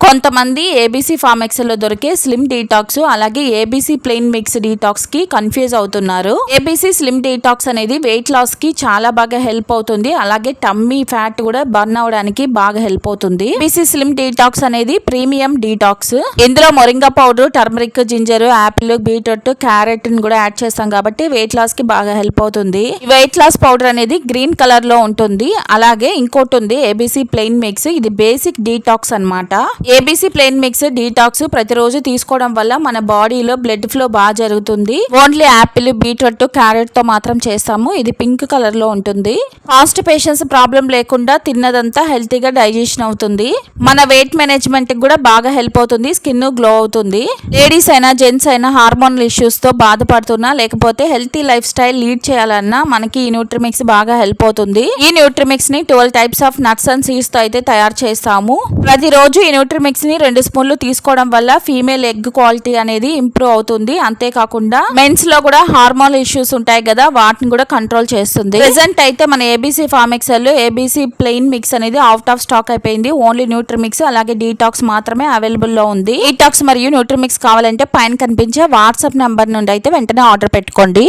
కొంతమంది ABC farm XL లో దొరికే స్లిమ్ డీటాక్స్ అలాగే ఏబీసీ ప్లెయిన్ మిక్స్ డీటాక్స్ కి కన్ఫ్యూజ్ అవుతున్నారు. ఏబీసీ స్లిమ్ డీటాక్స్ అనేది వెయిట్ లాస్ కి చాలా బాగా హెల్ప్ అవుతుంది. అలాగే టమ్మీ ఫ్యాట్ కూడా బర్న్ అవడానికి బాగా హెల్ప్ అవుతుంది. ఏబీసీ స్లిమ్ డీటాక్స్ అనేది ప్రీమియం డీటాక్స్. ఇందులో moringa powder, turmeric, ginger, Apple, beetroot, carrot కూడా యాడ్ చేస్తాం కాబట్టి వెయిట్ లాస్ కి బాగా హెల్ప్ అవుతుంది. వెయిట్ లాస్ పౌడర్ అనేది గ్రీన్ కలర్ లో ఉంటుంది. అలాగే ఇంకోటి ఉంది ఏబీసీ ప్లెయిన్ మిక్స్, ఇది బేసిక్ డీటాక్స్ అన్నమాట. ఏబీసీ ప్లెయిన్ మిక్స్ డీటాక్స్ ప్రతిరోజు తీసుకోవడం వల్ల మన బాడీలో బ్లడ్ ఫ్లో బాగా జరుగుతుంది. ఓన్లీ యాపిల్, బీట్రూట్, క్యారెట్ తో మాత్రం చేస్తాము. ఇది పింక్ కలర్ లో ఉంటుంది. కాన్స్టిపేషన్స్ ప్రాబ్లం లేకుండా తిన్నదంతా హెల్తీగా డైజెషన్ అవుతుంది. మన వెయిట్ మేనేజ్మెంట్ కూడా బాగా హెల్ప్ అవుతుంది. స్కిన్ గ్లో అవుతుంది. లేడీస్ అయినా జెంట్స్ అయినా హార్మోనల్ ఇష్యూస్ తో బాధపడుతున్నా లేకపోతే హెల్తీ లైఫ్ స్టైల్ లీడ్ చేయాలన్నా మనకి ఈ న్యూట్రిమిక్స్ బాగా హెల్ప్ అవుతుంది. ఈ న్యూట్రిమిక్స్ ని 12 types of nuts and seeds తో అయితే తయారు చేస్తాము. ప్రతిరోజు ఈ న్యూట్రిమిక్స్ ని 2 స్పూన్లు తీసుకోవడం వల్ల ఫీమేల్ ఎగ్ క్వాలిటీ అనేది ఇంప్రూవ్ అవుతుంది. అంతేకాకుండా మెన్స్ లో కూడా హార్మోనల్ ఇష్యూస్ ఉంటాయి కదా, వాటిని కూడా కంట్రోల్ చేస్తుంది. ప్రెసెంట్ అయితే మన ABC farm excel ABC plain mix అనేది అవుట్ ఆఫ్ స్టాక్ అయిపోయింది. ఓన్లీ న్యూట్రిమిక్స్ అలాగే డీటాక్స్ మాత్రమే అవైలబుల్ లో ఉంది. డీటాక్స్ మరియు న్యూట్రిమిక్స్ కావాలంటే పైన కనిపించే వాట్సాప్ నంబర్ నుండి అయితే వెంటనే ఆర్డర్ పెట్టుకోండి.